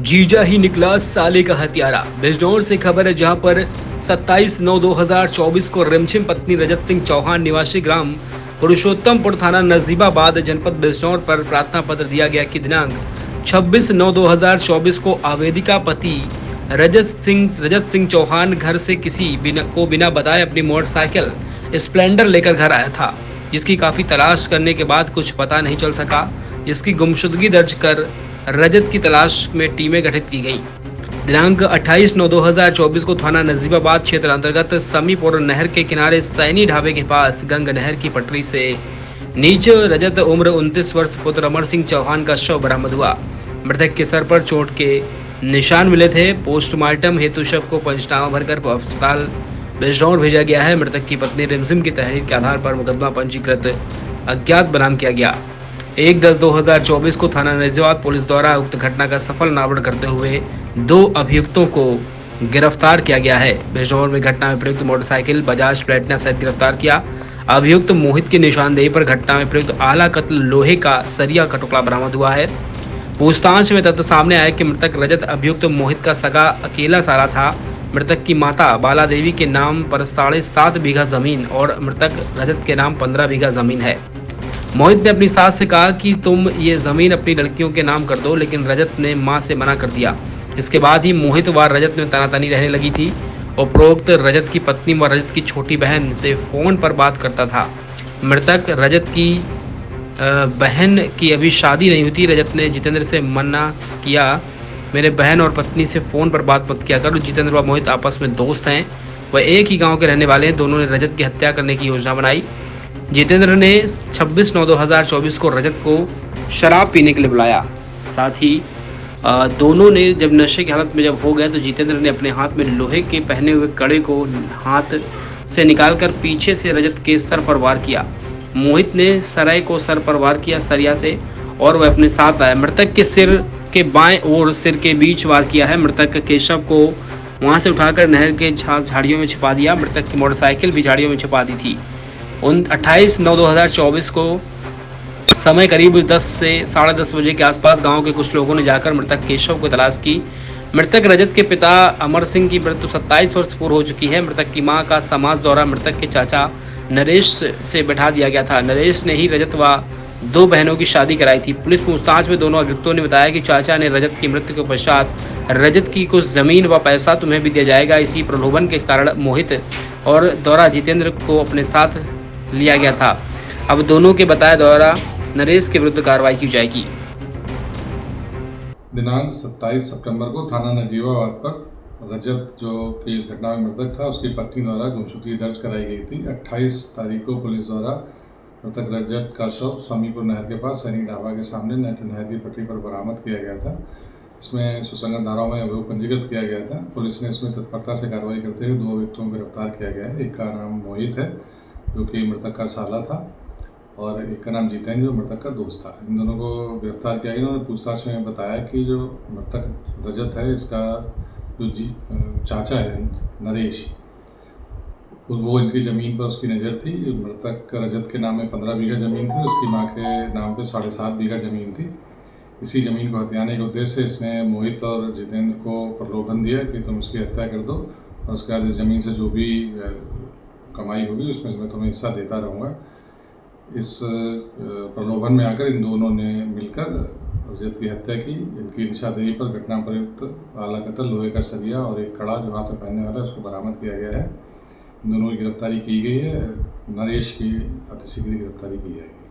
जीजा ही निकला साले का हत्यारा। बिजनौर से खबर है, जहां पर 27/9/2024 को रिमझिम पत्नी रजत सिंह चौहान निवासी ग्राम पुरुषोत्तमपुर थाना नजीबाबाद जनपद बिजनौर पर प्रार्थना पत्र दिया गया कि दिनांक 26/9/2024 को आवेदिका पति रजत सिंह चौहान घर से बिना बताए अपनी मोटरसाइकिल स्प्लेंडर लेकर घर आया था, जिसकी काफी तलाश करने के बाद कुछ पता नहीं चल सका। जिसकी गुमशुदगी दर्ज कर रजत की तलाश में टीमें गठित की गईं। दिनांक 28/9/2024 को थाना नजीबाबाद क्षेत्र अंतर्गत समीपुर नहर के किनारे सैनी ढाबे के पास गंग नहर की पटरी से नीचे रजत उम्र 29 वर्ष पुत्र अमर सिंह चौहान का शव बरामद हुआ। मृतक के सर पर चोट के निशान मिले थे। पोस्टमार्टम हेतु शव को पंचनामा भरकर अस्पताल बिजनौर भेजा गया है। मृतक की पत्नी रिमझिम की तहरीर के आधार पर मुकदमा पंजीकृत अज्ञात बनाम किया गया। 1/10/2024 को थाना नजीबाबाद पुलिस द्वारा उक्त घटना का सफल नावड़ करते हुए 2 अभियुक्तों को गिरफ्तार किया गया है। बिजनौर में घटना में प्रयुक्त मोटरसाइकिल बजाज प्लेटिना सहित गिरफ्तार किया। अभियुक्त मोहित की निशानदेही पर घटना में प्रयुक्त आला कत्ल लोहे का सरिया का टुकड़ा बरामद हुआ है। पूछताछ में तथ्य सामने आया कि मृतक रजत अभियुक्त मोहित का सगा अकेला साला था। मृतक की माता बाला देवी के नाम पर 7.5 बीघा जमीन और मृतक रजत के नाम 15 बीघा जमीन है। मोहित ने अपनी सास से कहा कि तुम ये जमीन अपनी लड़कियों के नाम कर दो, लेकिन रजत ने मां से मना कर दिया। इसके बाद ही मोहित व रजत में तनातनी रहने लगी थी। उपरोक्त रजत की पत्नी व रजत की छोटी बहन से फोन पर बात करता था। मृतक रजत की बहन की अभी शादी नहीं हुई थी। रजत ने जितेंद्र से मना किया, मेरे बहन और पत्नी से फोन पर बात मत किया करो। जितेंद्र व मोहित आपस में दोस्त हैं, वह एक ही गाँव के रहने वाले हैं। दोनों ने रजत की हत्या करने की योजना बनाई। जितेंद्र ने 26/9/2024 को रजत को शराब पीने के लिए बुलाया। साथ ही दोनों ने जब नशे की हालत में जब हो गए तो जितेंद्र ने अपने हाथ में लोहे के पहने हुए कड़े को हाथ से निकालकर पीछे से रजत के सर पर वार किया। मोहित ने सराय को सर पर वार किया सरिया से और वह अपने साथ आया। मृतक के सिर के बाएं और सिर के बीच वार किया है। मृतक के शव को वहां से उठाकर नहर के झाड़ियों में छिपा दिया। मृतक की मोटरसाइकिल भी झाड़ियों में छिपा दी थी। 28/9/2024 को समय करीब 10 से 10:30 बजे के आसपास गांव के कुछ लोगों ने जाकर मृतक केशव को तलाश की। मृतक रजत के पिता अमर सिंह की मृत्यु 27 वर्ष पूर्व हो चुकी है। मृतक की मां का समाज द्वारा मृतक के चाचा नरेश से बैठा दिया गया था। नरेश ने ही रजत व 2 बहनों की शादी कराई थी। पुलिस पूछताछ में दोनों अभियुक्तों ने बताया कि चाचा ने रजत की मृत्यु के पश्चात रजत की कुछ जमीन व पैसा तुम्हें भी दिया जाएगा, इसी प्रलोभन के कारण मोहित और द्वारा जितेंद्र को अपने साथ लिया गया था। अब दोनों के बताए द्वारा नरेश के विरुद्ध कार्रवाई की जाएगी। दिनांक 27 सितंबर को थाना नजीबाबाद पर रजत जो कि इस घटना में मृतक था उसकी पत्नी द्वारा गुमशुदगी दर्ज कराई गई थी। 28 तारीख को पुलिस द्वारा मृतक रजत का शव समीपुर नहर के पास सैनी ढाबा के सामने नहर की पटरी पर बरामद किया गया था। इसमें सुसंगत धाराओं में अभियोग पंजीकृत किया गया था। पुलिस ने इसमें तत्परता से कार्रवाई करते हुए 2 अभियुक्तों को गिरफ्तार किया गया है। एक का नाम मोहित है जो कि मृतक का साला था और एक का नाम जितेंद्र जो मृतक का दोस्त था। इन दोनों को गिरफ्तार किया गया। इन्होंने पूछताछ में बताया कि जो मृतक रजत है इसका जो चाचा है नरेश, वो इनकी ज़मीन पर उसकी नज़र थी। मृतक रजत के नाम में 15 बीघा ज़मीन थी, उसकी माँ के नाम पे 7.5 बीघा ज़मीन थी। इसी ज़मीन को हथियाने के उद्देश्य से इसने मोहित और जितेंद्र को प्रलोभन दिया कि तुम उसकी हत्या कर दो और उसके बाद इस ज़मीन से जो भी कमाई होगी उसमें से मैं तुम्हें हिस्सा देता रहूँगा। इस प्रलोभन में आकर इन दोनों ने मिलकर रजत की हत्या की। इनकी निशानदेही पर घटना प्रयुक्त आला कत्ल लोहे का सरिया और एक कड़ा जो हाथ में पहनने वाला है उसको बरामद किया गया है। इन दोनों की गिरफ्तारी की गई है। नरेश की अतिशीघ्र गिरफ्तारी की जाएगी।